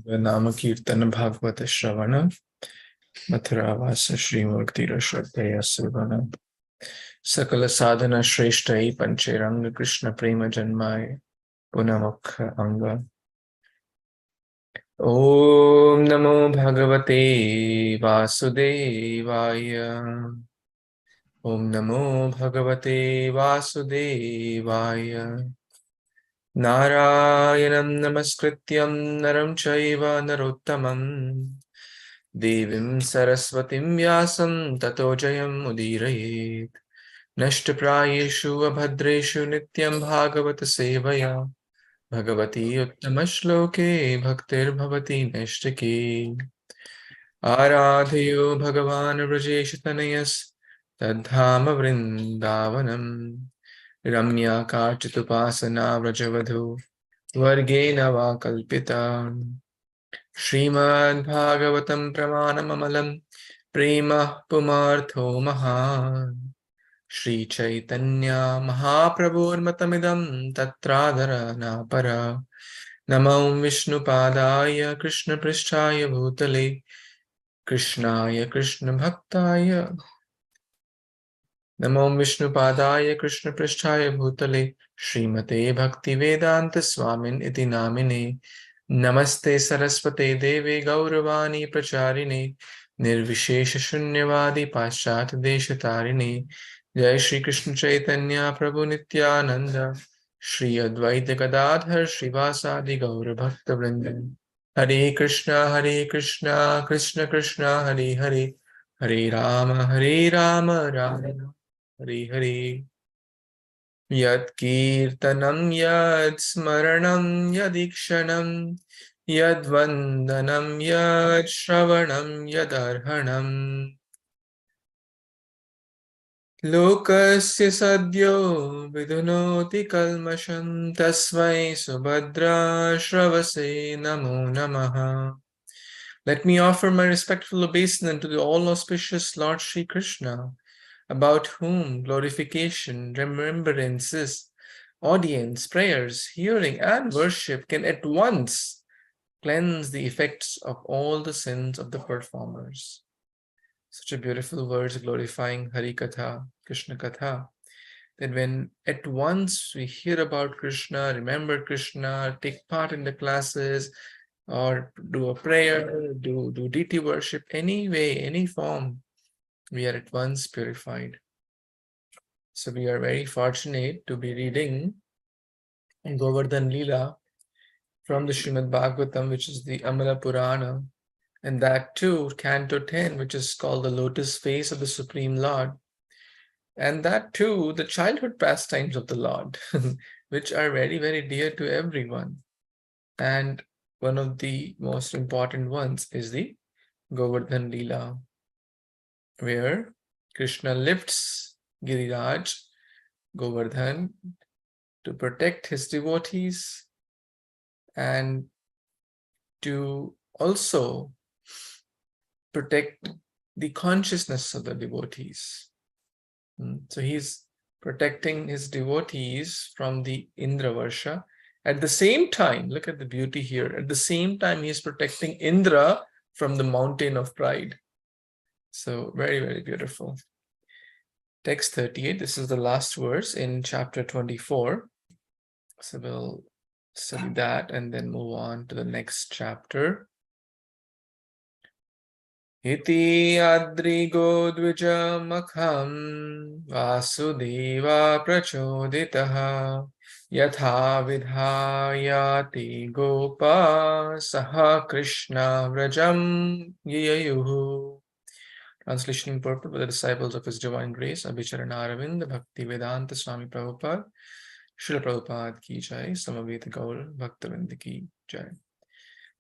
Nama Kirtana Bhagavata Shravana Mathura Vasa Shri Murtira Shraddhaya Sivana Sakala Sadhana Shreshtai Pancheranga Krishna Prema Janmai Punamukha Anga Om Namo Bhagavate Vasudevaya Om Namo Bhagavate Vasudevaya Narayanam Namaskrityam Naram Chaiva Narottamam Devim Saraswatim Vyasam Tato Jayam Udirayet Nashtaprayeshu Abhadreshu Nityaṁ bhāgavata-sevayā Bhagavati Uttama-shloke Bhaktir Bhavati Nashtake Aradhayo Bhagavan Vrajeshatanayas Tadhama Vrindavanam Ramya Karchitupasana Vrajavadhu Vargena va kalpita Śrīmad-Bhāgavatam pramanamamalam prema pumartho mahan Śrī Caitanya Mahāprabhu matamidam tatradhara napara Namo Vishnu padaya Krishna pristhaya bhutale Krishnaya Krishna bhaktaya Namo Vishnu padaya Krishna pristhaya bhutale Srimate Bhakti Vedanta Swamin iti namine Namaste Saraswate Deve Gauravani Pracharine Nirvishesha Shunyavadi Paschat Deshatarine Jai Shri Krishna Caitanya Prabhu Nityananda Shri Advaita Gadadhar Srivasadi Gaura Bhakta Vrinda Hare Krishna Krishna Krishna Hare Hare Hare Rama Rama Rama Hare Hare Yat Kirtanam Yat Smaranam Yadikshanam Yad Vandanam Yad Shravanam Yadarhanam Lokasya Sadyo Vidunoti Kalmasham Tasvai Subhadra Shravase Namo Namaha. Let me offer my respectful obeisance to the all-auspicious Lord Shri Krishna, about whom glorification, remembrances, audience, prayers, hearing, and worship can at once cleanse the effects of all the sins of the performers. Such a beautiful words glorifying Hari Katha, Krishna Katha, that when at once we hear about Krishna, remember Krishna, take part in the classes, or do a prayer, do deity worship, any way, any form, we are at once purified. So we are very fortunate to be reading Govardhan Leela from the Śrīmad-Bhāgavatam, which is the Amala Purana, and that too, Canto 10, which is called the Lotus Face of the Supreme Lord, and that too, the childhood pastimes of the Lord, which are very, very dear to everyone. And one of the most important ones is the Govardhan Leela, where Krishna lifts Giriraj, Govardhan, to protect his devotees and to also protect the consciousness of the devotees. So he's protecting his devotees from the Indravarsha. At the same time, look at the beauty here, at the same time he's protecting Indra from the mountain of pride. So very, very beautiful. Text 38, this is the last verse in chapter 24. So we'll study that and then move on to the next chapter. Iti adrigo dvija makham vasudeva prachoditaha yatha vidhayati gopa saha Krishna vrajam yayuhu. Translation and purport by the disciples of His Divine Grace, Abhicharan Aravind, Bhakti Vedanta Swami Prabhupada, Srila Prabhupada ki jai, Samaveta Gaur Bhaktavind ki jai.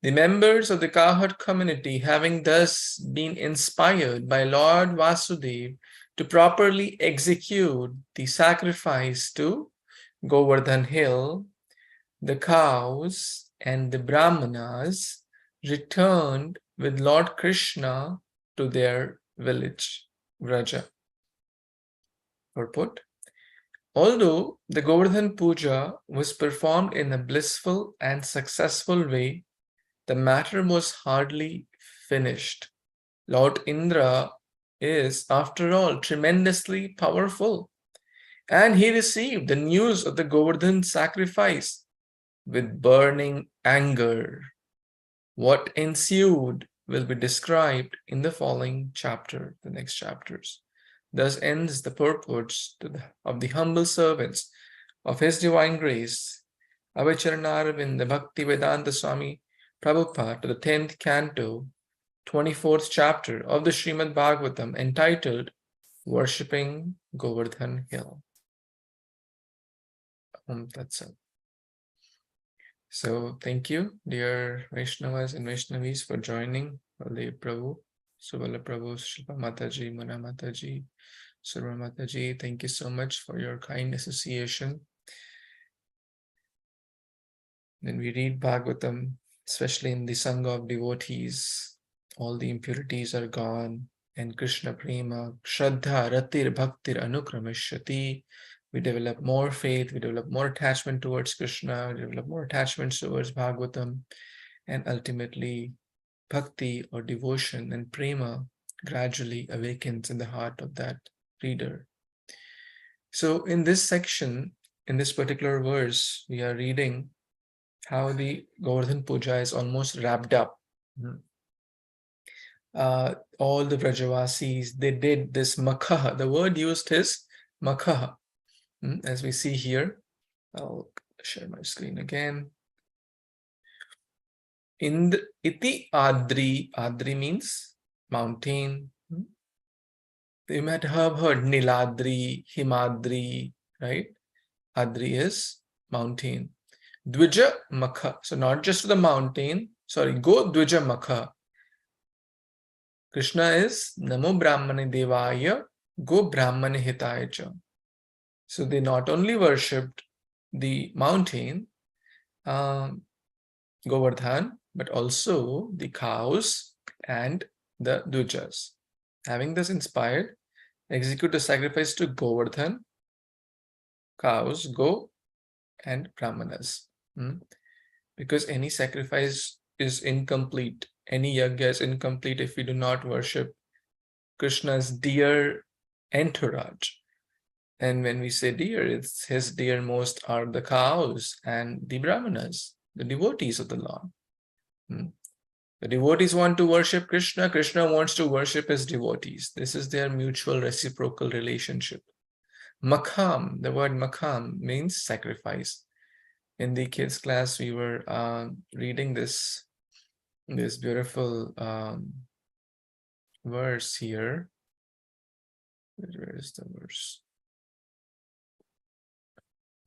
The members of the Cowherd community, having thus been inspired by Lord Vasudeva to properly execute the sacrifice to Govardhan Hill, the cows and the Brahmanas returned with Lord Krishna to their village, Vraja. Purport: although the Govardhan Puja was performed in a blissful and successful way, the matter was hardly finished. Lord Indra is, after all, tremendously powerful. And he received the news of the Govardhan sacrifice with burning anger. What ensued will be described in the following chapter, the next chapters. Thus ends the purports of the humble servants of His Divine Grace, Avacharanaravindra Bhaktivedanta Swami Prabhupada, to the 10th canto, 24th chapter of the Śrīmad-Bhāgavatam, entitled Worshipping Govardhan Hill. That's it. So thank you, dear Vaishnavas and Vaishnavis, for joining. Baldev Prabhu, Subala Prabhu, Shilpa Mataji, Mona Mataji, Surma Mataji, thank you so much for your kind association. When we read Bhagavatam, especially in the Sangha of devotees, all the impurities are gone, and Krishna Prema, Shraddha, Ratir, Bhaktir, Anukramashyati. We develop more faith, we develop more attachment towards Krishna, we develop more attachments towards Bhagavatam, and ultimately bhakti or devotion and prema gradually awakens in the heart of that reader. So in this section, in this particular verse, we are reading how the Govardhan Puja is almost wrapped up. All the Vrajavasis, they did this makha. The word used is makha. As we see here, I'll share my screen again. Iti Adri, Adri means mountain. You might have heard Niladri, Himadri, right? Adri is mountain. Dvija Makha, so not just the mountain, go Dvija Makha. Krishna is Namo Brahmane Devaya, go Brahmane Hitaya Cha. So they not only worshipped the mountain, Govardhan, but also the cows and the dujas. Having this inspired, execute a sacrifice to Govardhan, cows, go, and brahmanas. Because any sacrifice is incomplete, any yajna is incomplete if we do not worship Krishna's dear entourage. And when we say dear, it's his dearmost are the cows and the brahmanas, the devotees of the Lord. The devotees want to worship Krishna, Krishna wants to worship his devotees. This is their mutual reciprocal relationship. Makham, the word makham means sacrifice. In the kids class, we were reading this beautiful verse here. Where is the verse?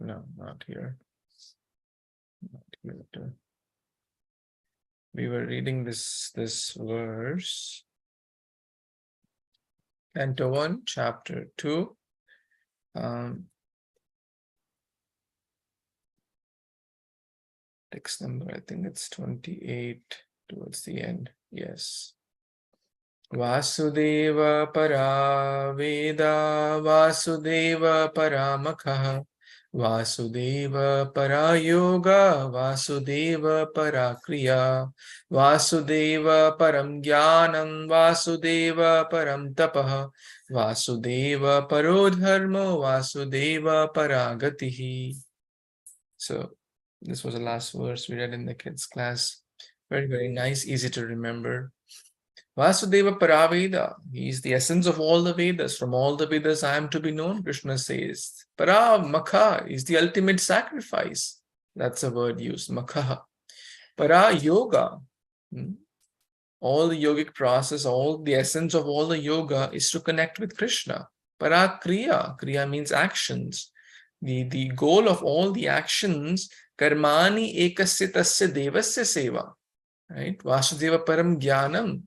No, not here. Not here. We were reading this verse. Canto 1, chapter 2. Text number, I think it's 28 towards the end. Yes. Vasudeva para Veda, Vasudeva para Makha, Vasudeva para Yoga, Vasudeva para Kriya, Vasudeva param Jnanam, Vasudeva param Tapah, Vasudeva paro dharmo, Vasudeva para Gatihi. So this was the last verse we read in the kids class. Very, very nice, easy to remember. Vasudeva Paraveda, he is the essence of all the Vedas. From all the Vedas I am to be known, Krishna says. Parav, Makha, is the ultimate sacrifice. That's a word used, Makha. Para Yoga, all the yogic process, all the essence of all the yoga is to connect with Krishna. Para Kriya, Kriya means actions. The goal of all the actions, Karmani ekasya tasya devasya seva. Right? Vasudeva param Jnanam.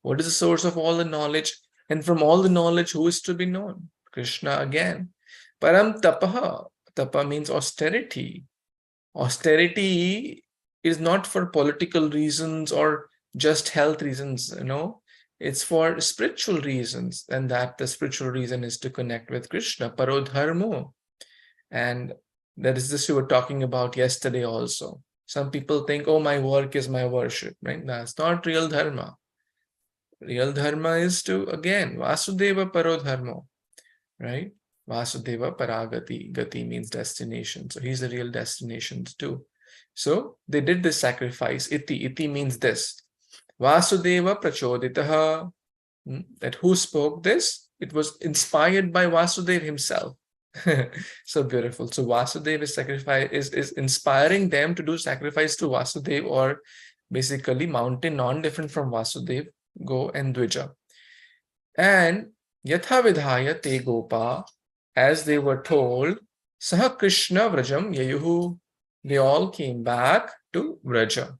What is the source of all the knowledge? And from all the knowledge, who is to be known? Krishna again. Param tapaha. Tapa means austerity. Austerity is not for political reasons or just health reasons, It's for spiritual reasons. And that the spiritual reason is to connect with Krishna. Parodharmo. And that is this we were talking about yesterday also. Some people think, oh, my work is my worship, right? That's not real dharma. Real dharma is to, again, Vasudeva Paro Dharmo, right? Vasudeva Paragati. Gati means destination. So he's the real destination too. So they did this sacrifice. Iti. Iti means this. Vasudeva Prachoditaha. That who spoke this? It was inspired by Vasudeva himself. So beautiful. So Vasudeva is inspiring them to do sacrifice to Vasudeva, or basically mountain non-different from Vasudeva, Go and Dvija. And Yatha Vidhaya Te Gopa, as they were told, Saha Krishna Vrajam Yayuhu, they all came back to Vraja.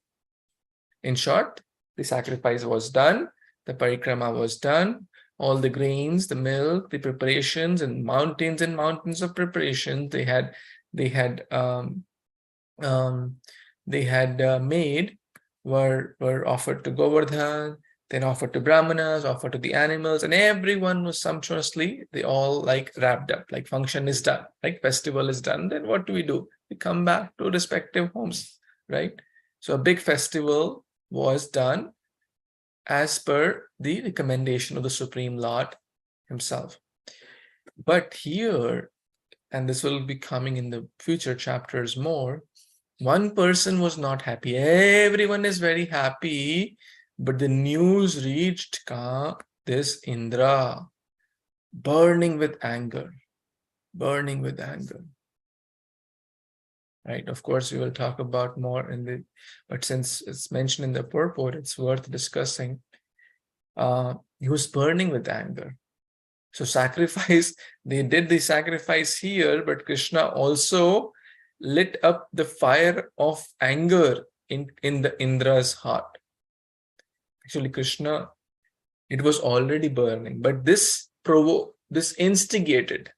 In short, the sacrifice was done, the parikrama was done, all the grains, the milk, the preparations, and mountains of preparation they had made were offered to Govardhan, then offered to Brahmanas, offered to the animals, and everyone was sumptuously, they all like wrapped up, like function is done, like festival is done. Then what do? We come back to respective homes, right? So a big festival was done as per the recommendation of the Supreme Lord himself. But here, and this will be coming in the future chapters more, one person was not happy. Everyone is very happy, but the news reached this Indra, burning with anger. Right? Of course, we will talk about more but since it's mentioned in the purport, it's worth discussing. He was burning with anger. So sacrifice, they did the sacrifice here, but Krishna also lit up the fire of anger in the Indra's heart. Actually, Krishna, it was already burning, but this instigated.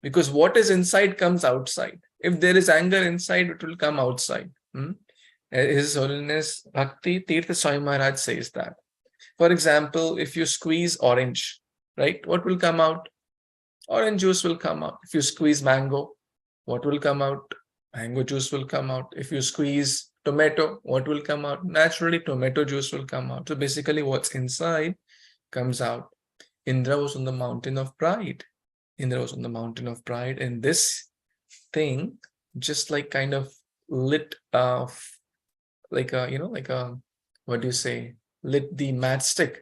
Because what is inside comes outside. If there is anger inside, it will come outside. His Holiness Bhakti Tirtha Swami Maharaj says that. For example, if you squeeze orange, right, what will come out? Orange juice will come out. If you squeeze mango, what will come out? Mango juice will come out. If you squeeze tomato, what will come out? Naturally, tomato juice will come out. So basically what's inside comes out. Indra was on the mountain of pride. And this thing just like kind of lit lit the matchstick,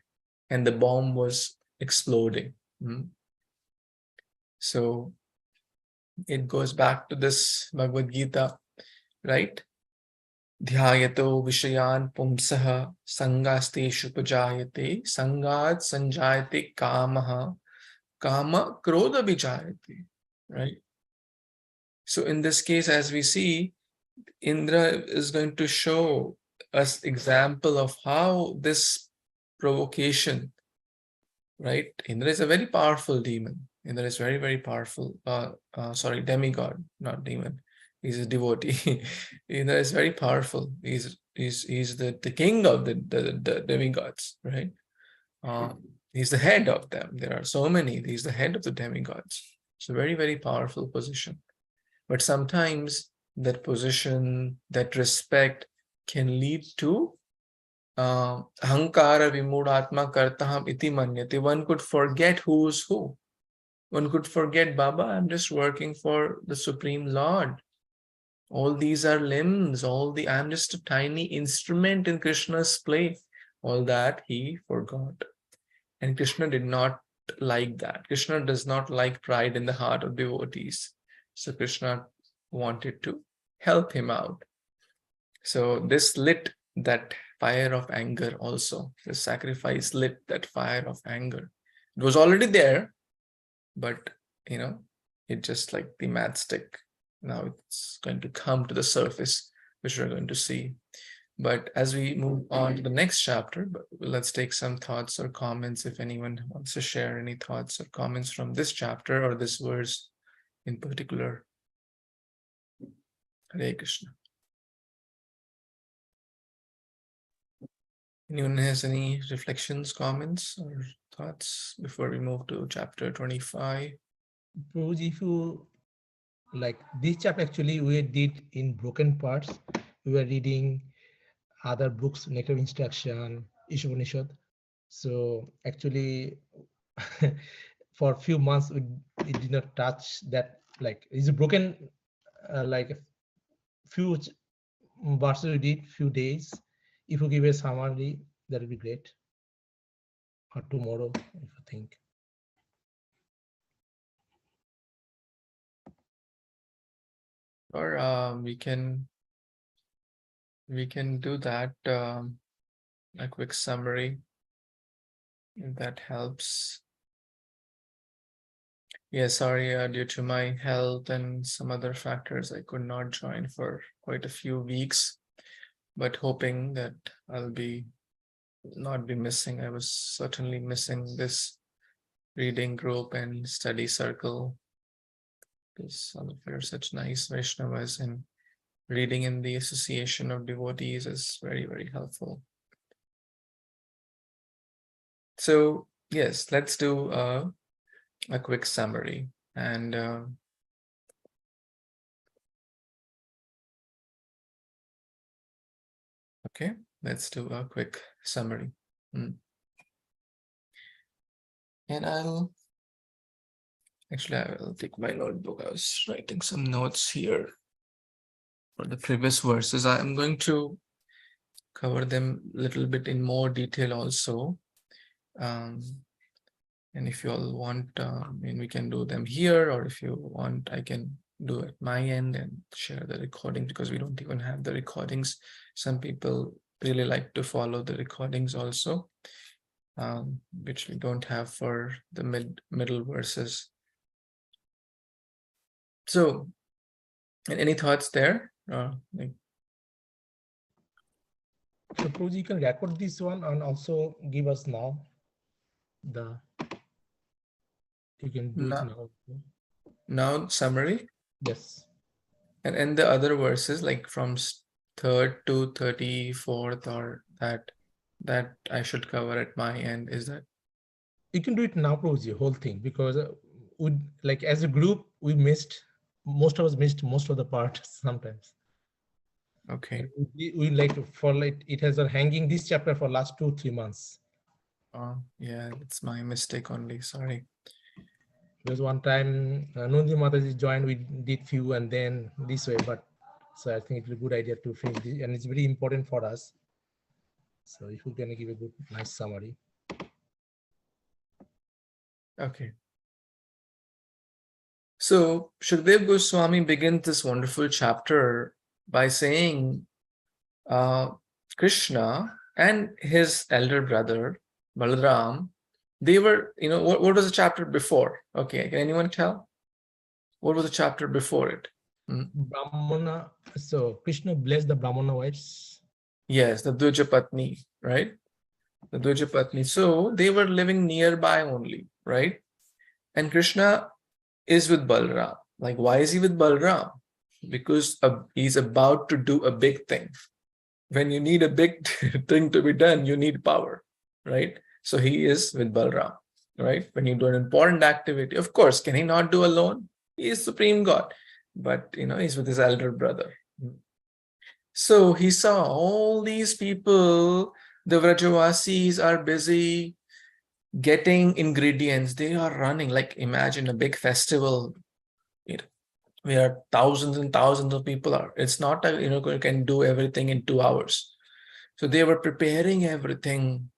and the bomb was exploding. So it goes back to this Bhagavad Gita, right? Dhyayato vishayan pumsaha sangasteshu pajayate sangat sanjayate kamaha kama krodha vijayate, right? So in this case, as we see, Indra is going to show us example of how this provocation, right? Indra is a very powerful demon. Indra is very, very powerful. Demigod, not demon. He's a devotee. Indra is very powerful. He's the king of the demigods, right? He's the head of them. There are so many. He's the head of the demigods. It's a very, very powerful position. But sometimes that position, that respect can lead to ahankara vimudatma kartaham iti manyate. One could forget who's who. One could forget, Baba, I'm just working for the Supreme Lord. All these are limbs. I'm just a tiny instrument in Krishna's play. All that he forgot. And Krishna did not like that. Krishna does not like pride in the heart of devotees. So Krishna wanted to help him out. So this lit that fire of anger also. The sacrifice lit that fire of anger. It was already there, but it just like the matchstick. Now it's going to come to the surface, which we're going to see. But as we move on to the next chapter, let's take some thoughts or comments if anyone wants to share any thoughts or comments from this chapter or this verse in particular. Hare Kṛṣṇa. Anyone has any reflections, comments, or thoughts before we move to chapter 25? Prabhuji, if you like this chapter actually we did in broken parts. We were reading other books, Nectar Instruction, Ishopanishad. So actually, for a few months we did not touch that. Like it's broken, like a few verses we did, few days. If you give a summary, that would be great. Or tomorrow, if you think. Or we can do that, a quick summary, if that helps. Yeah, sorry, due to my health and some other factors, I could not join for quite a few weeks, but hoping that I'll not be missing. I was certainly missing this reading group and study circle, because some of you are such nice Vaishnavas, and reading in the association of devotees is very, very helpful. So yes, let's do a quick summary, and okay, let's do a quick summary. And I will take my notebook. I was writing some notes here for the previous verses. I am going to cover them a little bit in more detail also. And if you all want, we can do them here, or if you want, I can do at my end and share the recording, because we don't even have the recordings. Some people really like to follow the recordings also, which we don't have for the middle verses. So, any thoughts there? So Prabhuji, you can record this one and also give us now you can do it now. Now summary? Yes. And the other verses, like from 3rd to 34th, or that I should cover at my end, is that? You can do it now, Prabhuji, whole thing, because we, like as a group, most of us missed most of the part sometimes. Okay. We like it has been hanging this chapter for last 2-3 months. Oh yeah, it's my mistake only, sorry. There was one time Nundi Mataji joined, we did few and then this way, but so I think it's a good idea to finish this, and it's very important for us. So if you can give a good, nice summary. Okay. So Shukdev Goswami begins this wonderful chapter by saying Krishna and his elder brother Balaram, they were, what was the chapter before? Okay, can anyone tell? What was the chapter before it? Brahmana. So Krishna blessed the Brahmana wives. Yes, the Dvijapatni, right? The Dvijapatni. So they were living nearby only, right? And Krishna is with Balaram. Like, why is he with Balaram? Because he's about to do a big thing. When you need a big thing to be done, you need power, right? So he is with Balaram, right? When you do an important activity, of course, can he not do alone? He is Supreme God, but he's with his elder brother. So he saw all these people, the Vrajavasis are busy getting ingredients. They are running, like imagine a big festival where thousands and thousands of people are. It's not a, you can do everything in 2 hours. So they were preparing everything,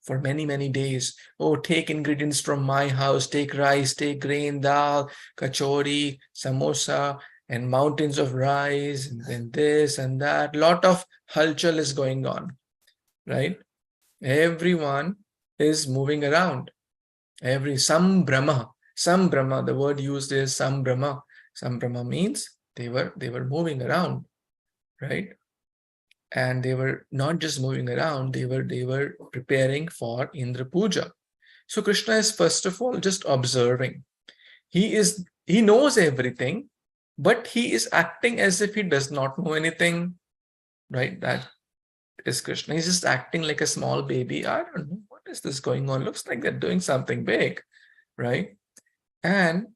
for many, many days. Oh, take ingredients from my house, take rice, take grain, dal, kachori, samosa, and mountains of rice, and then this and that. Lot of halchal is going on, right? Everyone is moving around. Some Brahma, the word used is some Brahma. Some Brahma means they were moving around, right? And they were not just moving around, they were preparing for Indra Puja. So Krishna is first of all just observing. He knows everything, but he is acting as if he does not know anything, right? That is Krishna. He's just acting like a small baby. I don't know, what is this going on? Looks like they're doing something big, right? And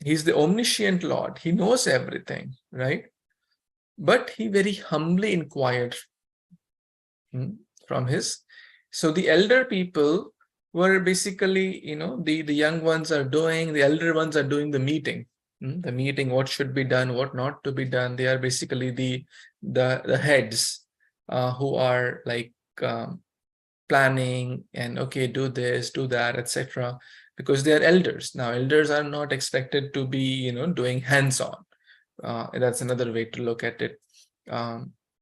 He's the omniscient Lord. He knows everything, right? But he very humbly inquired from his. So the elder people were basically, the young ones are doing, the elder ones are doing the meeting. The meeting, what should be done, what not to be done. They are basically the heads who are like planning and okay, do this, do that, etc. Because they are elders. Now, elders are not expected to be, doing hands-on. That's another way to look at it.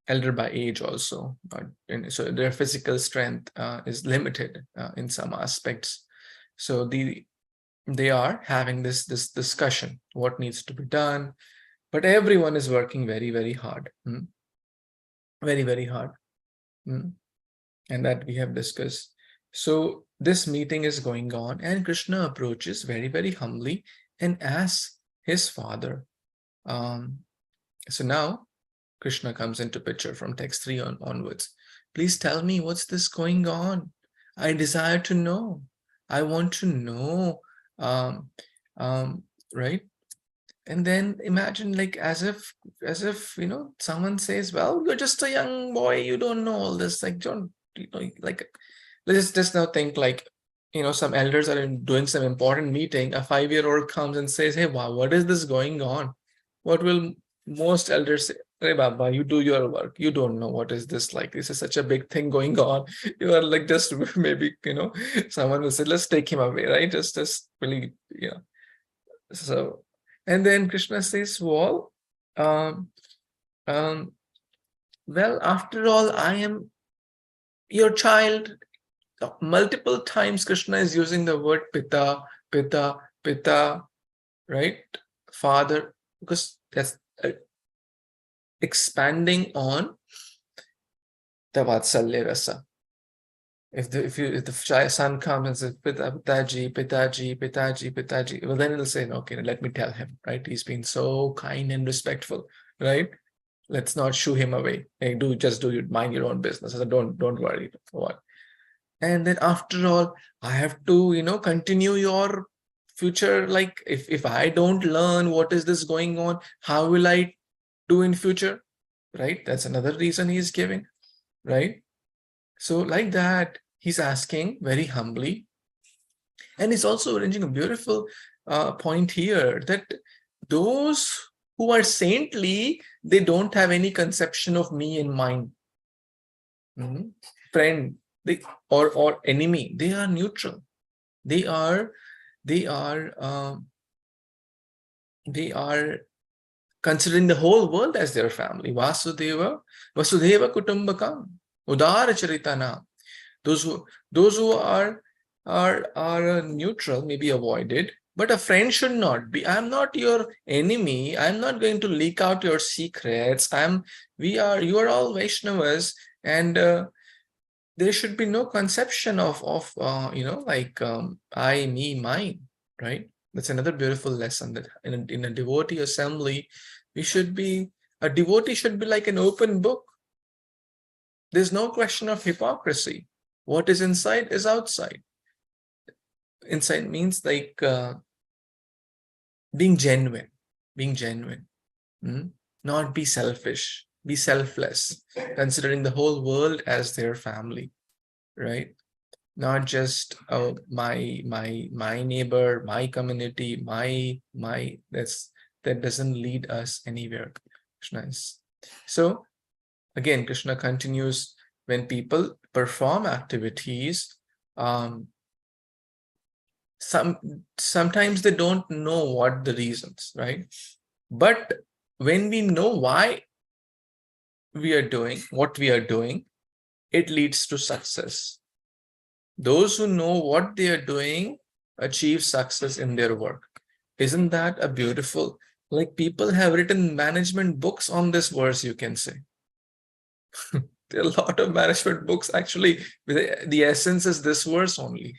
Elder by age also, and so their physical strength is limited in some aspects. So they are having this discussion, what needs to be done, but everyone is working very, very hard, very, very hard, and that we have discussed. So this meeting is going on, and Krishna approaches very, very humbly and asks his father. So now Krishna comes into picture from text 3 onwards. Please tell me, what's this going on? I desire to know. I want to know. Right? And then imagine, like, as if someone says, well, you're just a young boy, you don't know all this. Like, don't, like, let's just now think like, some elders are doing some important meeting. A 5-year-old comes and says, hey, wow, what is this going on? What will most elders say? Hey, Baba, you do your work. You don't know what is this like. This is such a big thing going on. You are like, just maybe, someone will say, let's take him away, right? Just really, So, and then Krishna says, well, well, after all, I am your child. Multiple times Krishna is using the word pita, pita, pita, right? Father, because that's expanding on the Vatsalya rasa. If the son comes and says, Pitaji, Pitaji, Pitaji, Pitaji, well, then it'll say, okay, let me tell him, right? He's been so kind and respectful, right? Let's not shoo him away. Hey, mind your own business. So don't worry. What? And then after all, I have to, continue your future. Like if I don't learn what is this going on, how will I do in future? Right? That's another reason he's giving, right? So like that, he's asking very humbly. And he's also arranging a beautiful point here that those who are saintly, they don't have any conception of me in mind. Friend, or enemy, they are neutral. They are considering the whole world as their family. Vasudeva Kutumbakam, Udara Charitana. Those who are neutral may be avoided, but a friend should not be. I'm not your enemy. I'm not going to leak out your secrets. You are all Vaishnavas, and there should be no conception of I, me, mine, right? That's another beautiful lesson, that in a devotee assembly, a devotee should be like an open book. There's no question of hypocrisy. What is inside is outside. Inside means like being genuine, not be selfish, be selfless, considering the whole world as their family, right? Not just my neighbor, my community, that doesn't lead us anywhere. Krishna is. So again, Krishna continues, when people perform activities, sometimes they don't know what the reasons, right? But when we know why we are doing what we are doing, it leads to success. Those who know what they are doing achieve success in their work. Isn't that a beautiful, like, people have written management books on this verse, you can say. There are a lot of management books. Actually, the essence is this verse only.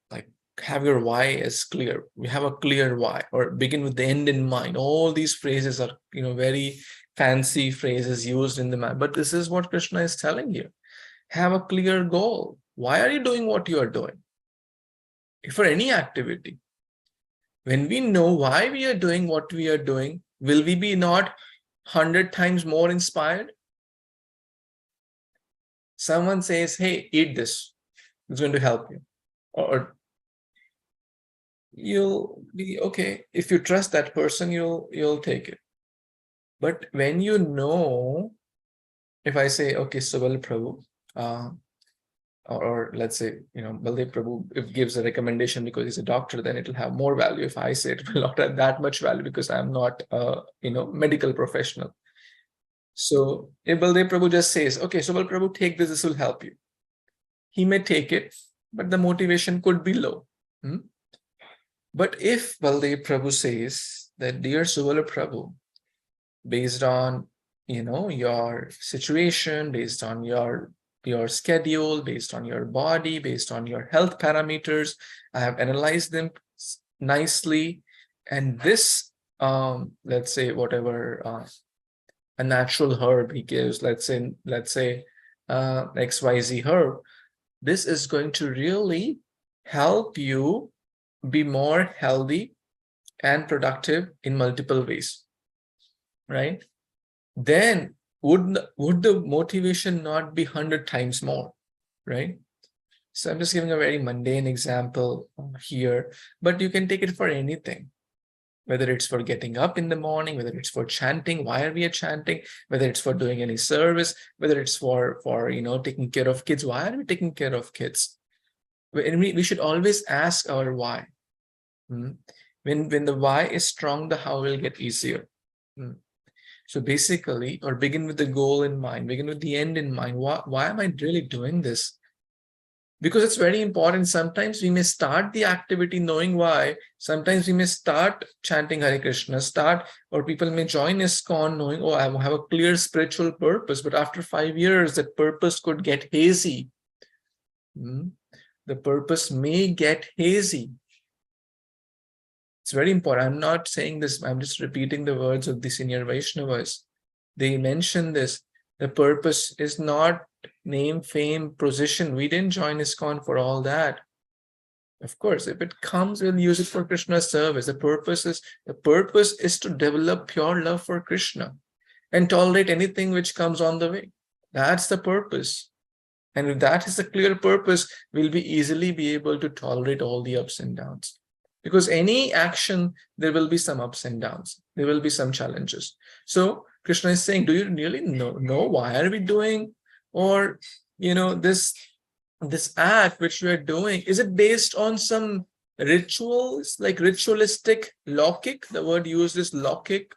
Like, have your why as clear. We have a clear why, or begin with the end in mind. All these phrases are, very fancy phrases used in the man. But this is what Krishna is telling you. Have a clear goal. Why are you doing what you are doing? For any activity. When we know why we are doing what we are doing, will we be not 100 times more inspired? Someone says, hey, eat this. It's going to help you. Or you'll be okay. If you trust that person, you'll take it. But when you know, if I say, okay, Subal Prabhu, or let's say, Baldev Prabhu, if gives a recommendation because he's a doctor, then it will have more value. If I say it will not have that much value because I'm not a medical professional. So if Baldev Prabhu just says, okay, Subal Prabhu, take this, this will help you. He may take it, but the motivation could be low. But if Baldev Prabhu says that, dear Subal Prabhu, based on your situation, based on your schedule, based on your body, based on your health parameters, I have analyzed them nicely, and this let's say whatever a natural herb he gives, let's say XYZ herb, this is going to really help you be more healthy and productive in multiple ways, right? Then would the motivation not be 100 times more, right? So I'm just giving a very mundane example here, but you can take it for anything, whether it's for getting up in the morning, whether it's for chanting, why are we chanting, whether it's for doing any service, whether it's for taking care of kids, why are we taking care of kids? We should always ask our why. When the why is strong, the how will get easier. So basically, or begin with the goal in mind, begin with the end in mind. Why am I really doing this? Because it's very important. Sometimes we may start the activity knowing why. Sometimes we may start chanting Hare Kṛṣṇa, or people may join Iskcon knowing, oh, I have a clear spiritual purpose. But after 5 years, that purpose could get hazy. The purpose may get hazy. It's very important. I'm not saying this, I'm just repeating the words of the senior Vaishnavas. They mention this. The purpose is not name, fame, position. We didn't join Iskcon for all that. Of course, if it comes, we'll use it for Krishna's service. The purpose is to develop pure love for Krishna and tolerate anything which comes on the way. That's the purpose. And if that is the clear purpose, we'll easily be able to tolerate all the ups and downs. Because any action, there will be some ups and downs. There will be some challenges. So Krishna is saying, do you really know why are we doing? Or, this act which we are doing, is it based on some rituals, like ritualistic lokik? The word used is lokik.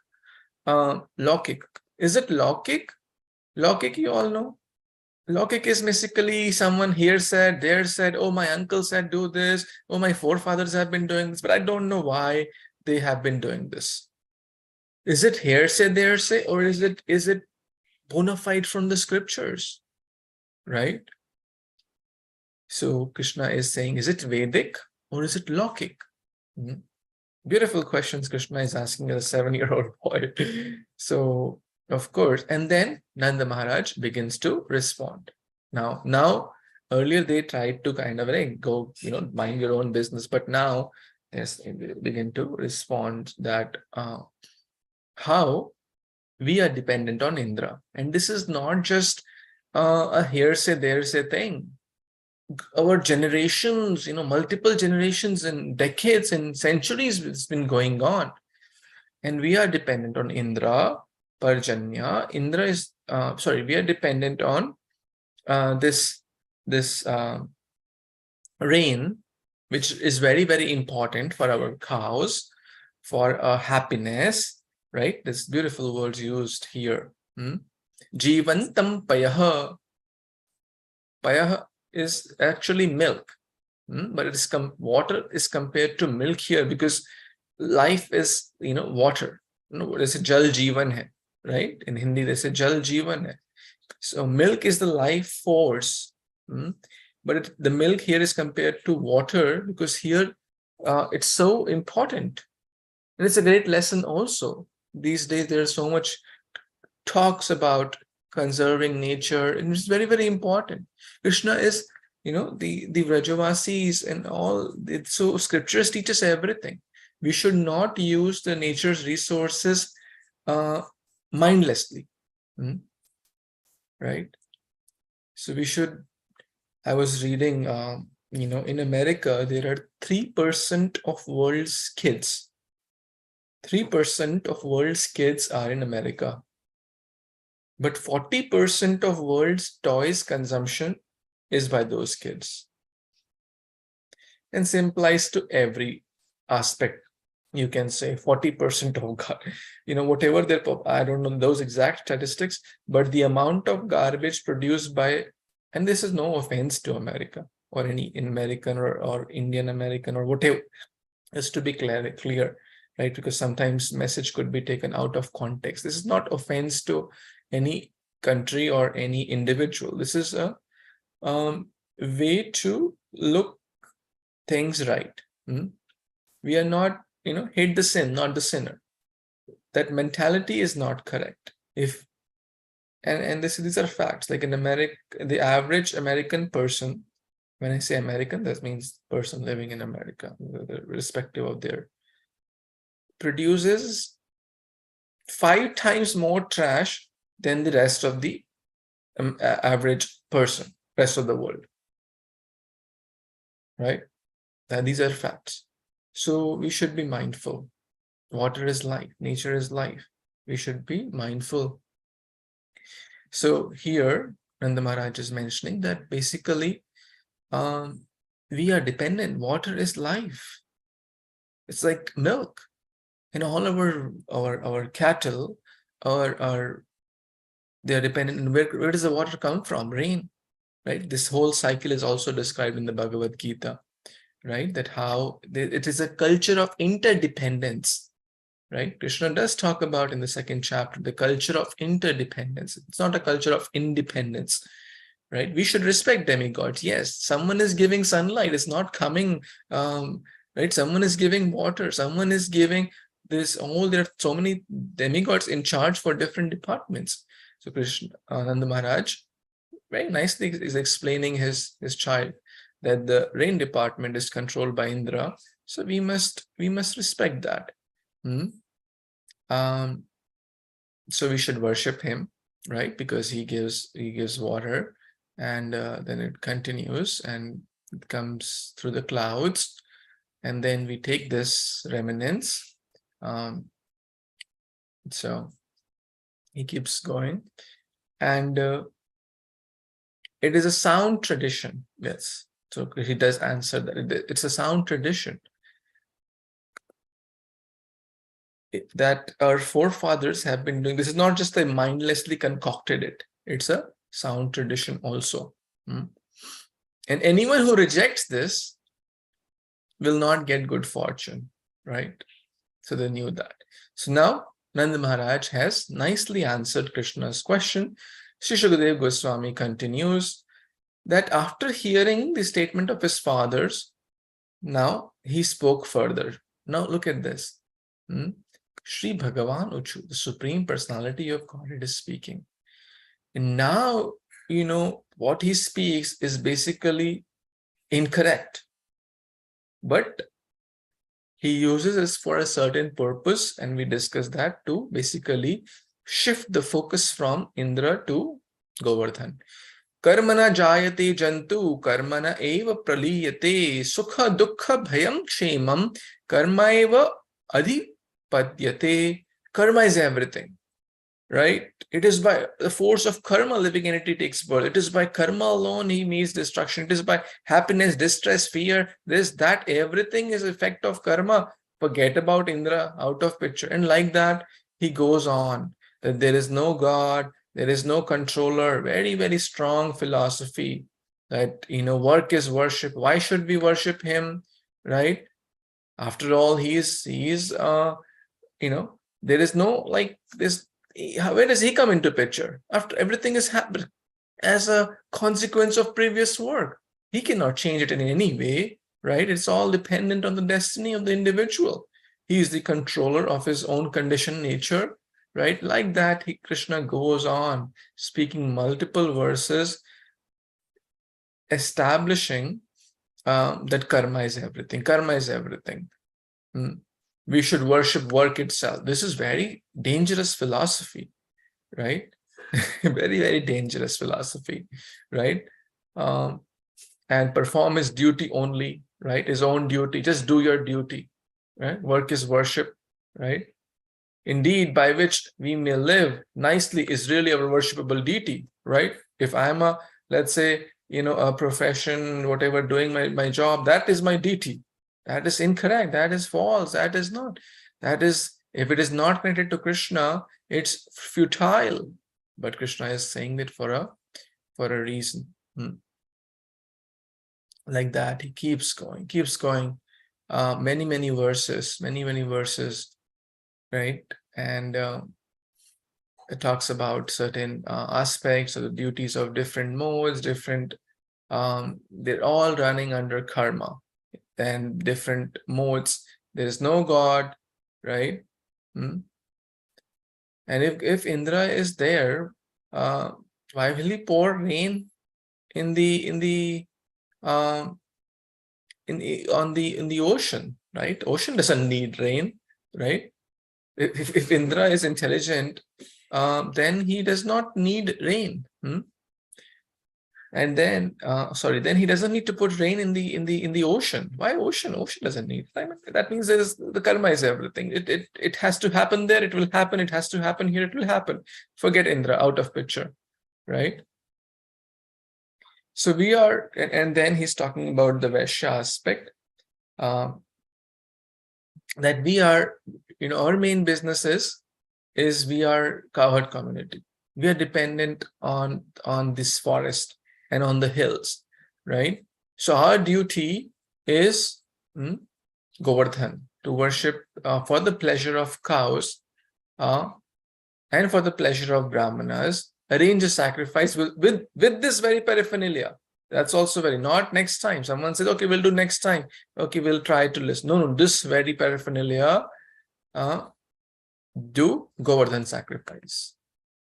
Lokik. Is it lokik? Lokik, you all know? Lokik is basically someone here said, there said, oh, my uncle said do this, oh, my forefathers have been doing this, but I don't know why they have been doing this. Is it hearsay, there say, or is it bona fide from the scriptures, right? So Krishna is saying, is it Vedic or is it Lokik? Beautiful questions Krishna is asking as a 7-year-old boy. So of course, and then Nanda Maharaj begins to respond. Now, earlier they tried to kind of go, mind your own business, but now they begin to respond that how we are dependent on Indra, and this is not just a hearsay, there's thing. Our generations, multiple generations and decades and centuries, it's been going on, and we are dependent on Indra. Parjanya. Indra is we are dependent on this rain, which is very, very important for our cows, for happiness, right? This beautiful words used here. Jivantam payaha. Payaha is actually milk, but it is water is compared to milk here because life is water. They say jal jeevan hai. Right? In Hindi, they say Jal Jeevan hai. So milk is the life force. But the milk here is compared to water because here it's so important. And it's a great lesson also. These days, there's so much talks about conserving nature, and it's very, very important. Krishna is, the Vrajavasis and all. So scriptures teach us everything. We should not use the nature's resources mindlessly, right? So we should, I was reading, in America, there are 3% of world's kids. 3% of world's kids are in America. But 40% of world's toys consumption is by those kids. And this applies to every aspect. You can say 40% of, whatever their, I don't know those exact statistics, but the amount of garbage produced by, and this is no offense to America or any American or Indian American or whatever, just to be clear, right? Because sometimes message could be taken out of context. This is not offense to any country or any individual. This is a way to look things right. We are not, hate the sin, not the sinner. That mentality is not correct. And these are facts. Like in America, the average American person, when I say American, that means person living in America, irrespective of their, produces 5 times more trash than the rest of the average person, rest of the world, right? And these are facts. So we should be mindful. Water is life, nature is life. We should be mindful. So here, Nanda Maharaj is mentioning that basically we are dependent. Water is life. It's like milk. And all our cattle they are dependent. And where does the water come from? Rain, right? This whole cycle is also described in the Bhagavad Gita, right? That how it is a culture of interdependence, right? Krishna does talk about in the 2nd chapter, the culture of interdependence. It's not a culture of independence, right? We should respect demigods. Yes, someone is giving sunlight. It's not coming, right? Someone is giving water. Someone is giving this. There are so many demigods in charge for different departments. So Krishna, Nanda Maharaj, very nicely is explaining his child that the rain department is controlled by Indra. So we must respect that. So we should worship him, right? Because he gives water, and then it continues and it comes through the clouds, and then we take this remnants. So he keeps going, and it is a sound tradition. Yes. So he does answer that it's a sound tradition that our forefathers have been doing. This is not just they mindlessly concocted it. It's a sound tradition also. And anyone who rejects this will not get good fortune, right? So they knew that. So now Nanda Maharaj has nicely answered Krishna's question. Sri Shukadeva Goswami continues that after hearing the statement of his fathers, now he spoke further. Now look at this. Shri Bhagavan Uchu, the Supreme Personality of Godhead, is speaking. And now, what he speaks is basically incorrect. But he uses it for a certain purpose, and we discussed that to basically shift the focus from Indra to Govardhan. Karmana jayate jantu, karmana eva praliyate, sukha dukkha bhayam kshemam, karma eva adhipadyate. Karma is everything, right? It is by the force of karma living entity takes birth. It is by karma alone he meets destruction. It is by happiness, distress, fear, this, that, everything is effect of karma. Forget about Indra, out of picture. And like that, he goes on that there is no God, there is no controller. Very, very strong philosophy that, work is worship. Why should we worship him, right? After all, he is, there is no like this. Where does he come into picture? After everything has happened as a consequence of previous work. He cannot change it in any way, right? It's all dependent on the destiny of the individual. He is the controller of his own conditioned nature, right? Like that, Krishna goes on speaking multiple verses, establishing that karma is everything. Karma is everything. we should worship work itself. This is very dangerous philosophy, right? Very, very dangerous philosophy, right? And perform his duty only, right? His own duty. Just do your duty, right? Work is worship, right? Indeed, by which we may live nicely is really our worshipable deity, right? If I'm a, let's say, a profession, whatever, doing my job, that is my deity. That is incorrect. That is false. That is not. That is, if it is not connected to Krishna, it's futile. But Krishna is saying that for a reason. Like that, he keeps going. Many verses, many verses, right? And it talks about certain aspects of the duties of different modes, they're all running under karma and different modes. There is no God, right? And if Indra is there, why will he pour rain on the ocean, right? Ocean doesn't need rain, right? If Indra is intelligent, then he does not need rain. And then, then he doesn't need to put rain in the ocean. Why ocean? Ocean doesn't need. That means the karma is everything. It has to happen there. It will happen. It has to happen here. It will happen. Forget Indra, out of picture, right? So we are, and then he's talking about the Vaishya aspect. That we are, our main business is we are cowherd community. We are dependent on this forest and on the hills, right? So our duty is Govardhan, to worship for the pleasure of cows and for the pleasure of brahmanas, arrange a sacrifice with this very paraphernalia. That's also very, not next time. Someone says, okay, we'll do next time. Okay, we'll try to listen. No, this very paraphernalia, do Govardhan sacrifice.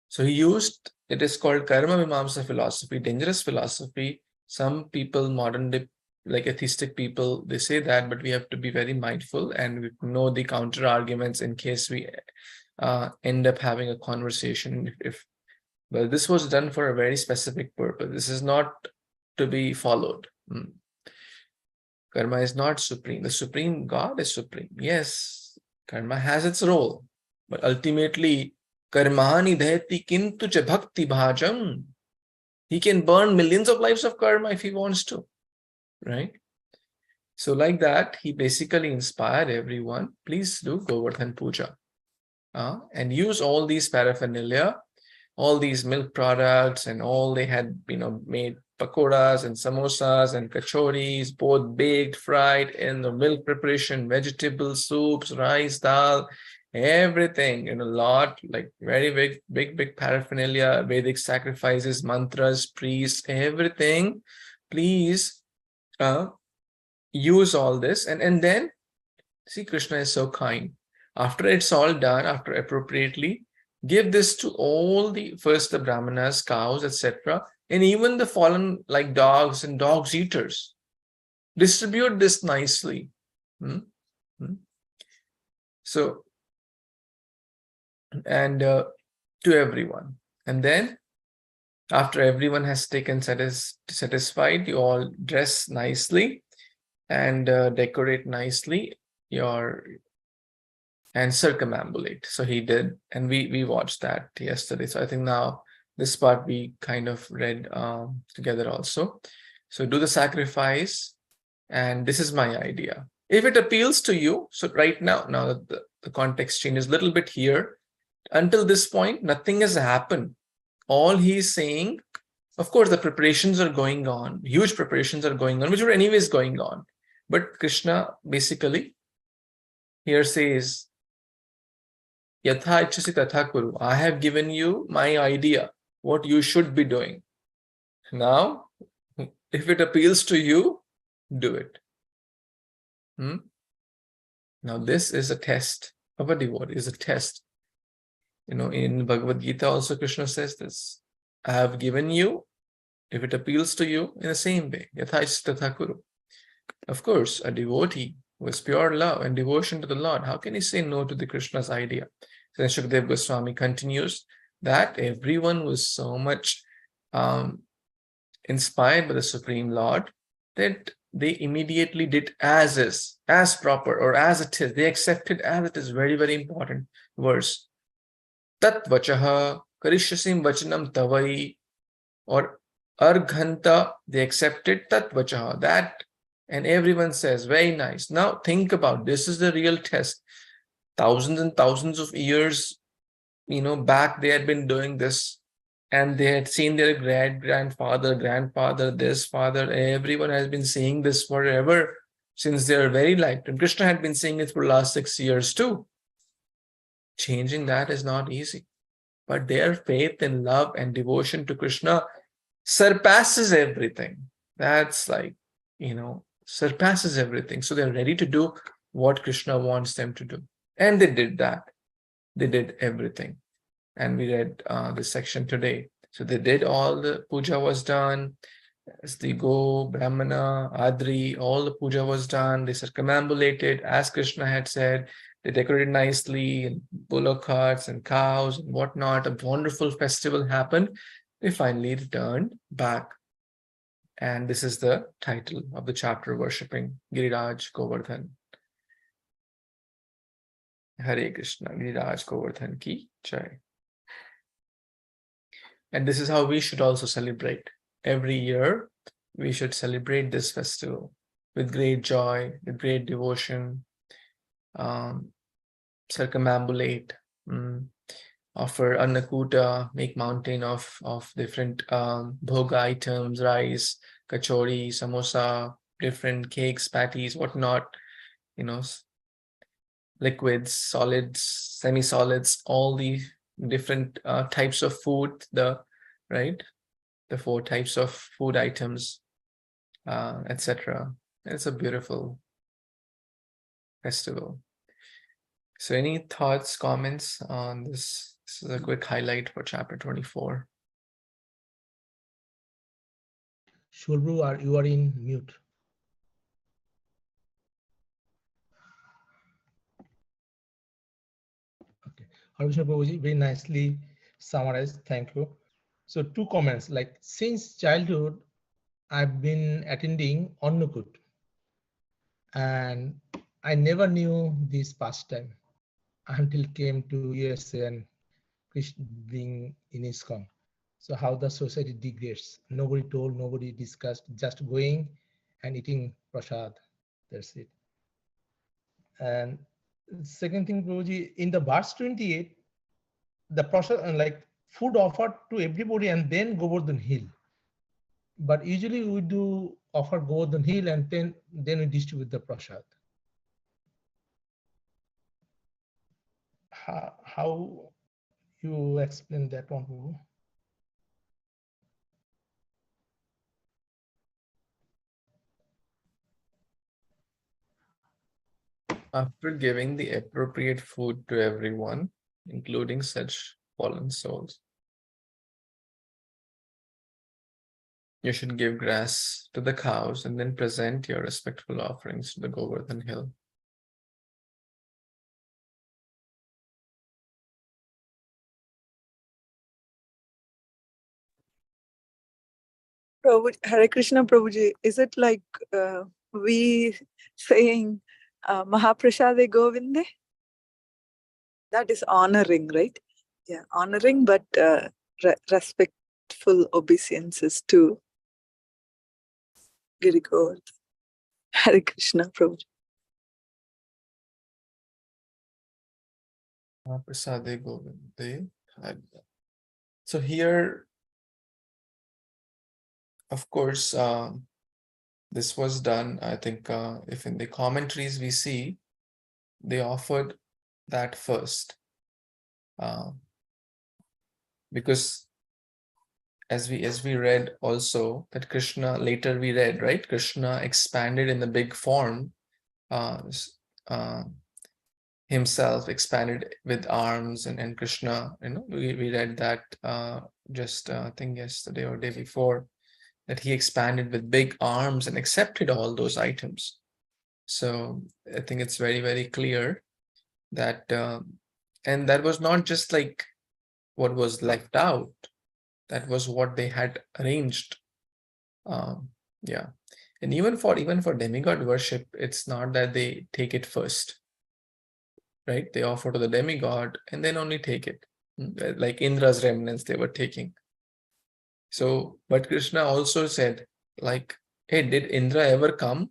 So he used, it is called karma mimamsa philosophy, dangerous philosophy. Some people, modern day, like atheistic people, they say that, but we have to be very mindful and we know the counter arguments in case we end up having a conversation. Well, this was done for a very specific purpose. This is not to be followed. Karma is not supreme. The supreme God is supreme. Yes, karma has its role, but ultimately, karmani dhayati kintu cha bhakti bhajam. He can burn millions of lives of karma if he wants to, right? So like that, he basically inspired everyone, please do Govardhan Puja and use all these paraphernalia, all these milk products, and all they had, made pakoras and samosas and kachoris, both baked, fried, in the milk preparation, vegetable soups, rice, dal, everything, a lot, like very big paraphernalia, Vedic sacrifices, mantras, priests, everything. Please use all this, and then see, Krishna is so kind. After it's all done, after appropriately, give this to all first the brahmanas, cows, etc., and even the fallen, like dogs and dogs eaters. Distribute this nicely. So, and to everyone. And then, after everyone has taken satisfied, you all dress nicely and decorate nicely and circumambulate. So he did, and we watched that yesterday. So I think now this part we kind of read together also. So do the sacrifice, and this is my idea. If it appeals to you, so right now the context changes a little bit here. Until this point, nothing has happened. All he's saying, of course, the preparations are going on, huge preparations are going on, which were anyways going on. But Krishna basically here says, Yatha ichchasi tatha kuru. I have given you my idea, what you should be doing. Now, if it appeals to you, do it. Now, this is a test of a devotee, is a test. In Bhagavad Gita also Krishna says this. I have given you, if it appeals to you, in the same way. Yatha ichchasi tatha kuru. Of course, a devotee with pure love and devotion to the Lord. How can he say no to the Krishna's idea? So then Shukdev Goswami continues that everyone was so much inspired by the Supreme Lord that they immediately did as is, as proper, or as it is. They accepted as it is. Very, very important verse. Tat vachaha karishasim vachanam tavai, or arghanta, they accepted tat vachaha, that, and everyone says, very nice. Now think about, this is the real test. Thousands and thousands of years, back, they had been doing this, and they had seen their grandfather, grandfather, this father, everyone has been saying this forever, since their very lifetime. Krishna had been saying it for the last 6 years too. Changing that is not easy. But their faith and love and devotion to Krishna surpasses everything. That's like, surpasses everything. So they're ready to do what Krishna wants them to do. And they did that. They did everything. And we read this section today. So they did, all the puja was done. As the Go, Brahmana, Adri, all the puja was done. They circumambulated as Krishna had said. They decorated nicely, and bullock carts and cows and whatnot. A wonderful festival happened. They finally returned back. And this is the title of the chapter, worshipping Giriraj Govardhan. Hare Kṛṣṇa, Giriraj Govardhan ki jai. And this is how we should also celebrate. Every year, we should celebrate this festival with great joy, with great devotion, circumambulate, offer annakuta, make mountain of different bhoga items, rice, kachori, samosa, different cakes, patties, whatnot, liquids, solids, semi-solids, all the different types of food, the 4 types of food items, etc. It's a beautiful festival. So any thoughts, comments on this? This is a quick highlight for chapter 24. Shulbru, you are in mute. Okay. Hare Kṛṣṇa Prabhuji, very nicely summarized. Thank you. So 2 comments, like since childhood, I've been attending Annakut, and I never knew this pastime until came to USA and Krishna being in Iskcon. So how the society degrades. Nobody told, nobody discussed, just going and eating prasad. That's it. And second thing, Prabhuji, in the verse 28, the prasad and like food offered to everybody and then Govardhan Hill. But usually we do offer Govardhan Hill and then we distribute the prasad. How you explain that one, Prabhu? After giving the appropriate food to everyone, including such fallen souls, you should give grass to the cows and then present your respectful offerings to the Govardhan Hill. Hare Krishna Prabhuji, is it like we saying Mahaprasade Govinde? That is honoring, right? Yeah, honoring, but respectful obeisances to Giri Govardhan. Hare Krishna Prabhuji. Mahaprasade Govinde. So here, of course, this was done, I think, if in the commentaries we see, they offered that first. Because as we read also, that Krishna, later we read, right? Krishna expanded in the big form, himself expanded with arms, and Krishna, we read that just I think yesterday or day before, that he expanded with big arms and accepted all those items. So I think it's very, very clear that, and that was not just like what was left out, that was what they had arranged. Yeah. And even for demigod worship, it's not that they take it first, right? They offer to the demigod and then only take it. Like Indra's remnants they were taking. So, but Krishna also said, like, hey, did Indra ever come?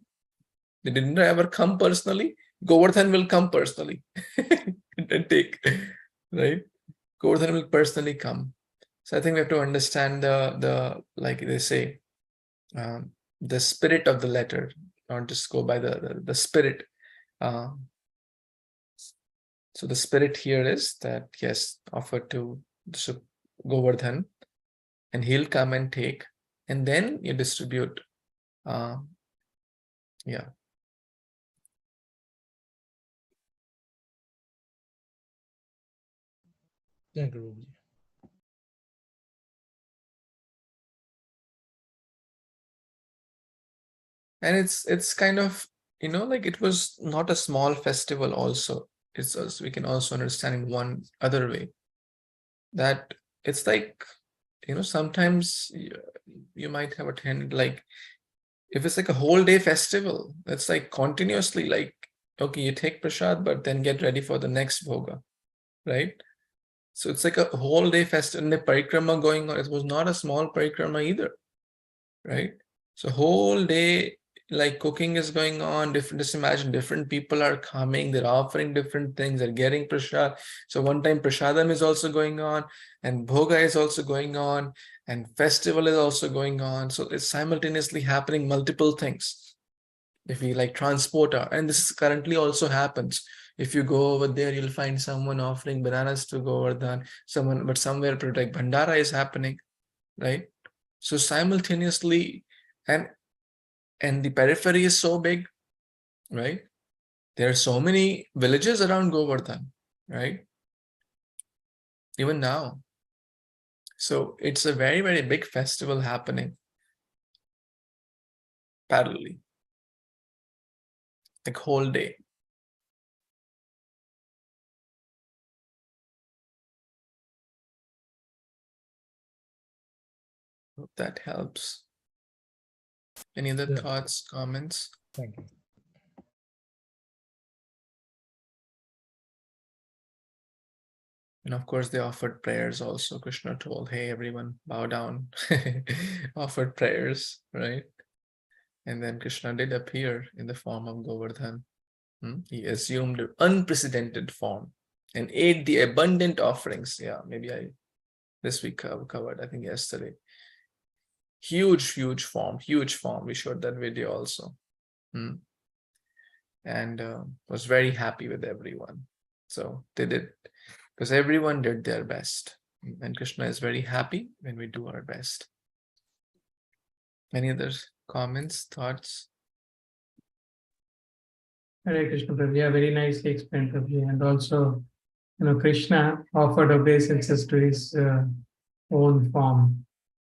Did Indra ever come personally? Govardhan will come personally and take, right? Govardhan will personally come. So I think we have to understand the like they say, the spirit of the letter, not just go by the spirit. So the spirit here is that, yes, offer to Govardhan, and he'll come and take, and then you distribute. Yeah. Thank you, Prabhuji. And it's kind of, you know, like it was not a small festival also. It's also, we can also understand in one other way that it's like, you know, sometimes you might have attended, like if it's like a whole day festival, that's like continuously, like, okay, you take prasad, but then get ready for the next bhoga, right? So it's like a whole day festival, and the parikrama going on. It was not a small parikrama either, right? So whole day, like cooking is going on, different, just imagine different people are coming, they're offering different things, they're getting prasad. So one time prasadam is also going on, and bhoga is also going on, and festival is also going on. So it's simultaneously happening multiple things. If we like transport, and this currently also happens. If you go over there, you'll find someone offering bananas to Govardhan, someone, but somewhere like Bhandara is happening, right? So simultaneously, and the periphery is so big, right? There are so many villages around Govardhan, right? Even now. So it's a very, very big festival happening parallelly, like whole day. Hope that helps. Any other thoughts, comments? Thank you. And of course, they offered prayers also. Krishna told, hey, everyone, bow down. Offered prayers, right? And then Krishna did appear in the form of Govardhan. He assumed unprecedented form and ate the abundant offerings. Yeah, maybe this week covered, I think yesterday. Huge form, huge form. We showed that video also. And was very happy with everyone. So they did, because everyone did their best. And Krishna is very happy when we do our best. Any other comments, thoughts? Hare Krishna, Prabhu. Yeah, very nicely explained, Prabhu. And also, Krishna offered obeisances to his own form.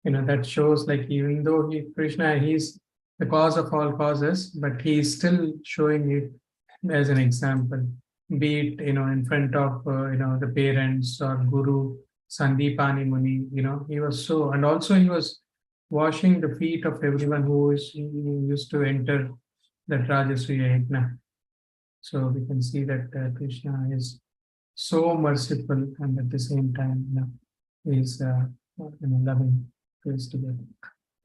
That shows, like, even though Krishna, he's the cause of all causes, but he is still showing it as an example, be it, in front of, the parents or Guru, Sandipani Muni, he was so, and also he was washing the feet of everyone who used to enter that Rajasuya Yajna. So we can see that Krishna is so merciful, and at the same time, is loving praise together.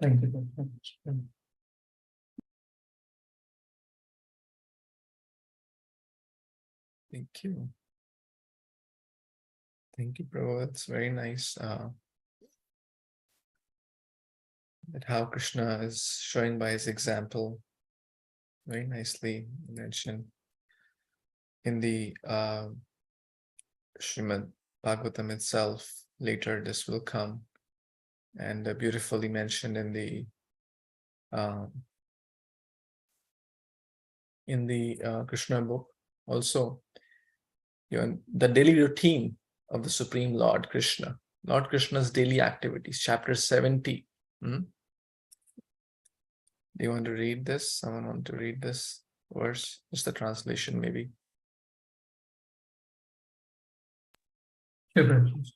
Thank you. Thank you. Thank you, Prabhu. That's very nice. That how Krishna is showing by his example. Very nicely mentioned in the Śrīmad-Bhāgavatam itself. Later, this will come, and beautifully mentioned in the Krishna book also. The daily routine of the Supreme Lord Krishna, Lord Krishna's daily activities, chapter 70. Do you want to read this? Someone want to read this? verse? Just the translation, maybe. Sure, Prabhuji.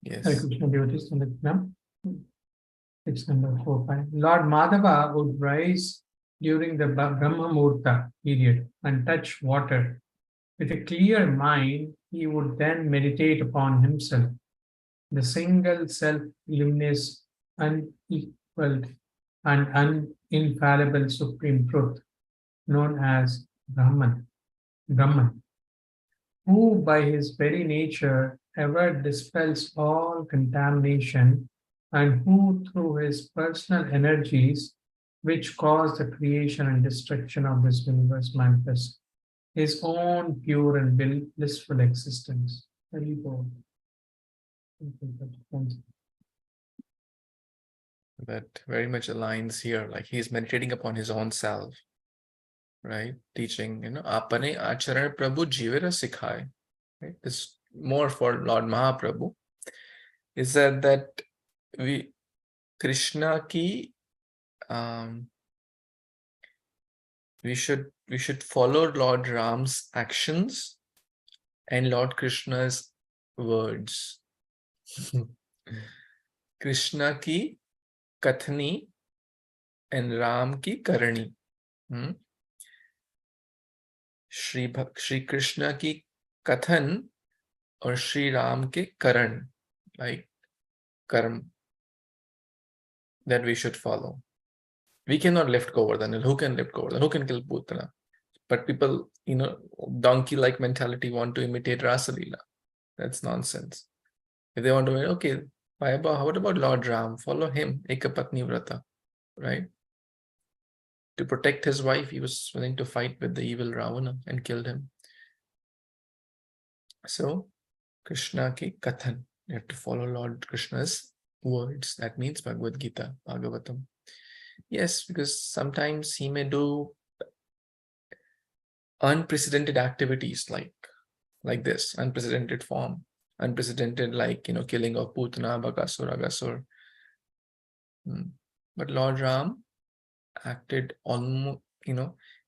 Yes. Hare Kṛṣṇa devotees in the Nityaṁ. It's number 4-5. Lord Madhava would rise during the Brahma Muhurta period and touch water. With a clear mind, he would then meditate upon himself, the single self-luminous, unequaled, and infallible supreme truth, known as Brahman, who by his very nature ever dispels all contamination, and who through his personal energies, which cause the creation and destruction of this universe, manifest his own pure and blissful existence. Very good. That very much aligns here. Like he's meditating upon his own self, right? Teaching, apane acharan prabhu jivera sikhai. Right? This more for Lord Mahaprabhu. Is that we Krishna ki we should follow Lord Ram's actions and Lord Krishna's words. Krishna ki kathani and Ram ki karani. Shri Krishna ki kathan or Shri Ram ke karan, like karm, that we should follow. We cannot lift Govardhan. Who can lift Govardhan? Who can kill Putana? But people, donkey-like mentality want to imitate Rasa Leela. That's nonsense. If they want to, okay, what about Lord Ram? Follow him, Ekapatni Vrata, right? To protect his wife, he was willing to fight with the evil Ravana and killed him. So, Krishna ki kathan. You have to follow Lord Krishna's words. That means Bhagavad Gita, Bhagavatam. Yes, because sometimes he may do unprecedented activities like this, unprecedented form, unprecedented, like, killing of Putana, Bakasur, Agasur. But Lord Ram acted almost,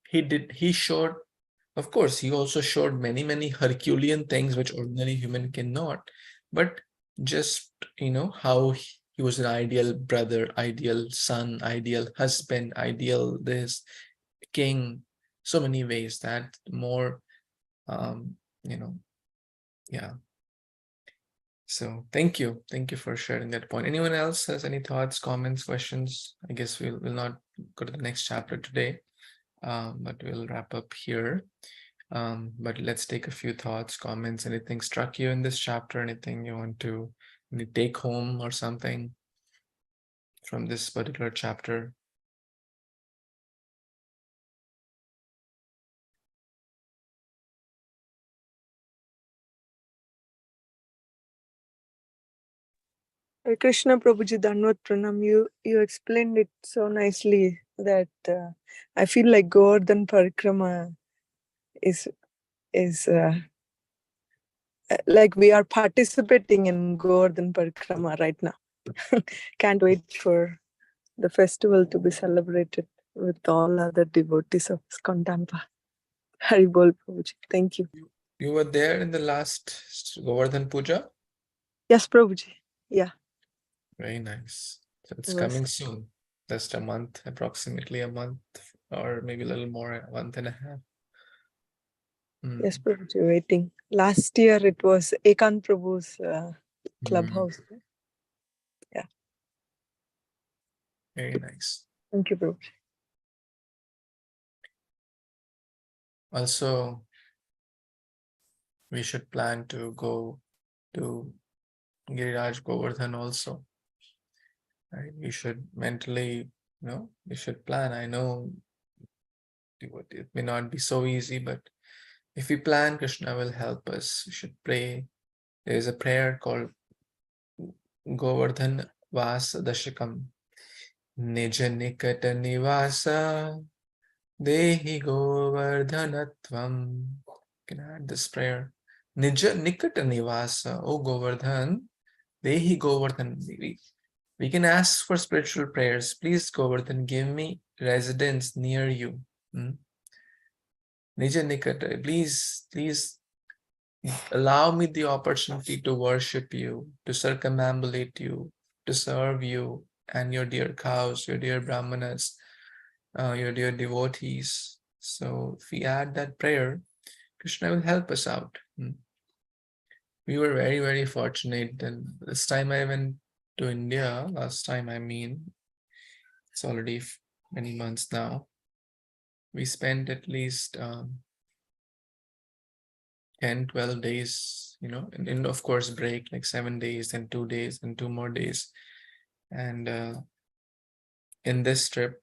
he showed, of course, he also showed many, many Herculean things which ordinary human cannot. But just, how he was an ideal brother, ideal son, ideal husband, ideal this, king, so many ways that more, yeah. So thank you for sharing that point. Anyone else has any thoughts, comments, questions? I guess we'll not go to the next chapter today, but we'll wrap up here. But let's take a few thoughts, comments. Anything struck you in this chapter? Anything you want to take home or something from this particular chapter? Hare Krishna Prabhuji, Dhanvat Pranam. You explained it so nicely that I feel like Govardhan Parikrama is like we are participating in Govardhan Parikrama right now. Can't wait for the festival to be celebrated with all other devotees of Iskcon Tampa. Hari Bol Prabhuji. Thank you. You were there in the last Govardhan Puja? Yes, Prabhuji. Yeah. Very nice. So it's coming soon. Just a month, approximately a month, or maybe a little more, a month and a half. Yes, Prabhuji, waiting. Last year it was Ekant Prabhu's clubhouse. Yeah. Very nice. Thank you, Prabhuji. Also, we should plan to go to Giriraj Govardhan also. Right? We should mentally, we should plan. I know it may not be so easy, but if we plan, Krishna will help us. We should pray. There is a prayer called Govardhan Vasa Dashakam. Nija Nikata Nivasa Dehi Govardhanatvam. You can add this prayer. Nija Nikata Nivasa, O Govardhan, Dehi Govardhan. We can ask for spiritual prayers. Please, Govardhan, give me residence near you. Nija Nikata, please allow me the opportunity to worship you, to circumambulate you, to serve you and your dear cows, your dear brahmanas, your dear devotees. So if we add that prayer, Krishna will help us out. We were very, very fortunate. And this time I went to India, last time I mean, it's already many months now. We spent at least 10, 12 days, and of course break, like 7 days and 2 days and 2 more days. And in this trip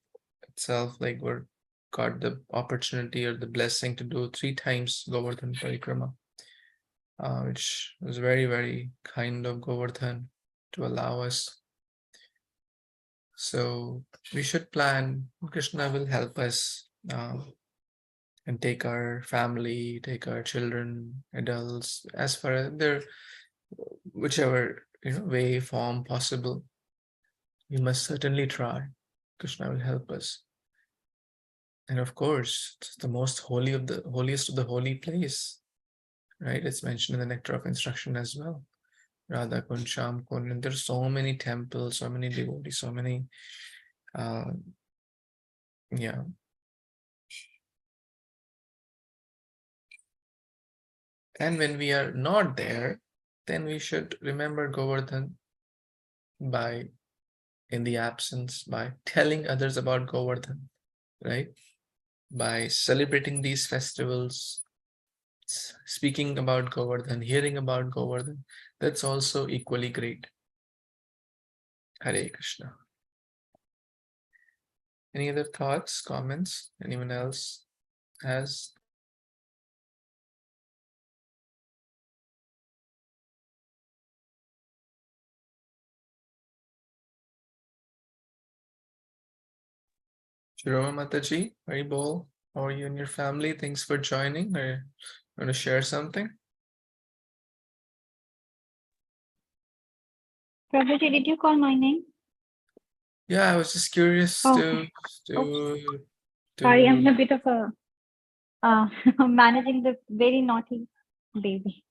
itself, like we got the opportunity or the blessing to do 3 times Govardhan Parikrama, which was very, very kind of Govardhan to allow us. So we should plan. Krishna will help us and take our family, take our children, adults, as far as their whichever way, form possible. We must certainly try. Krishna will help us. And of course, it's the most holy of the holiest of the holy place, right? It's mentioned in the Nectar of Instruction as well. Radha Kund, Sham Kund, and there's so many temples, so many devotees, so many, yeah. And when we are not there, then we should remember Govardhan in the absence, by telling others about Govardhan, right? By celebrating these festivals, speaking about Govardhan, hearing about Govardhan, that's also equally great. Hare Krishna. Any other thoughts, comments? Anyone else has? Shiroma Mataji, Haribol, how are you and your family? Thanks for joining. Are you going to share something? Prabhuji, did you call my name? Yeah, I was just curious Okay. to Sorry, I'm a bit of a managing the very naughty baby.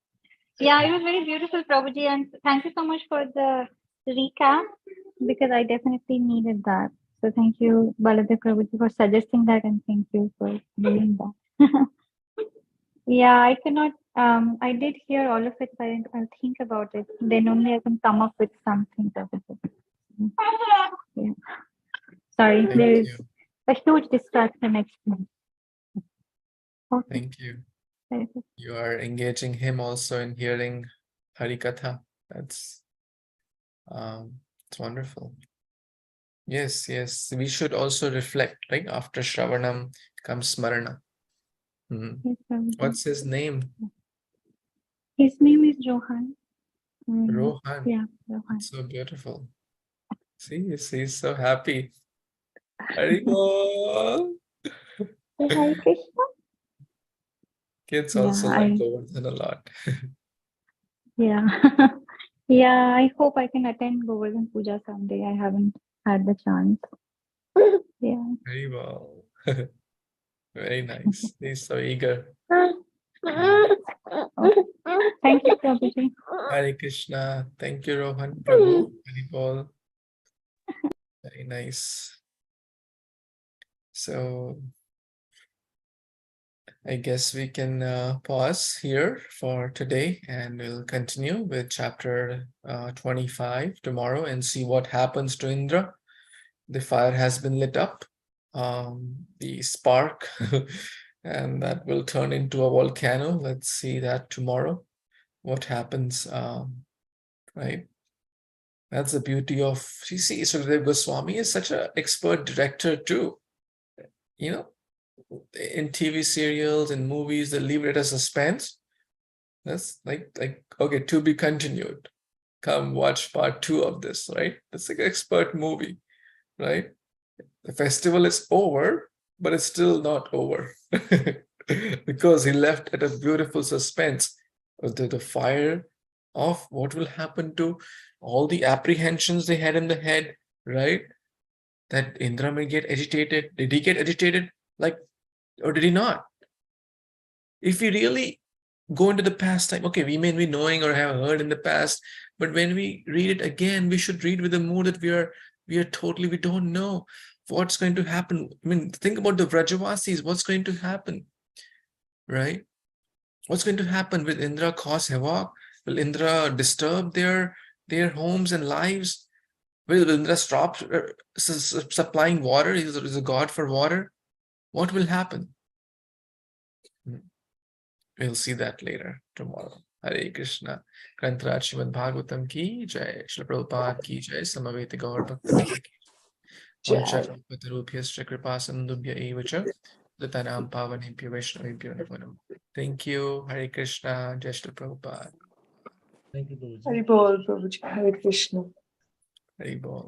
Yeah, it was very beautiful, Prabhuji, and thank you so much for the recap, because I definitely needed that. So thank you, Baladev Prabhuji, for suggesting that, and thank you for doing that. Yeah, I cannot, I did hear all of it, but I'll think about it. Then only I can come up with something. Yeah. Sorry, Thank there is you. a huge distraction next to me. Okay. Thank you. Thank you. You are engaging him also in hearing Harikatha. That's it's wonderful. Yes, yes. We should also reflect, right? After Shravanam comes Smarana. Yes, Prabhuji. What's his name? His name is Rohan. Rohan. Yeah, Rohan. So beautiful. See, he's so happy. Haribol. Hare Krishna. Kids also Yeah, like Govardhan a lot. Yeah. Yeah, I hope I can attend Govardhan Puja someday. I haven't had the chance. Yeah. Very well. Very nice. He's so eager. Okay. Thank you, Prabhuji. Hare Krishna. Thank you, Rohan. Prabhu. Haribol. Very nice. So I guess we can pause here for today, and we'll continue with chapter 25 tomorrow and see what happens to Indra. The fire has been lit up, the spark, and that will turn into a volcano. Let's see that tomorrow. What happens, right? That's the beauty of, you see, Sukadeva Goswami is such an expert director too. In TV serials and movies, they leave it as suspense. That's like okay, to be continued. Come watch part 2 of this, right? That's like an expert movie, right? The festival is over, but it's still not over because he left at a beautiful suspense of the fire of what will happen to all the apprehensions they had in the head, right? That Indra may get agitated. Did he get agitated? Or did he not? If we really go into the past time, okay, we may be knowing or have heard in the past, but when we read it again, we should read with the mood that we don't know what's going to happen. I mean, think about the Vrajavasis, what's going to happen, right? What's going to happen? Will Indra cause havoc? Will Indra disturb their homes and lives? Will Indra stop supplying water? He is a god for water. What will happen? We'll see that later tomorrow. Hare Krishna. Grantaraj Śrīmad-Bhāgavatam ki jai. Śrīla Prabhupada ki jai. Samaveta Gaur Bhakta ki jai. Vancha Kripasandubhya evacha. Datanam Pavanebhyo Vaishnavebhyo namo namo. Thank you. Hare Krishna. Jai Śrīla Prabhupada. Thank you, Prabhuji. Hari Bol, Prabhuji. Hare Krishna. Hare Bol.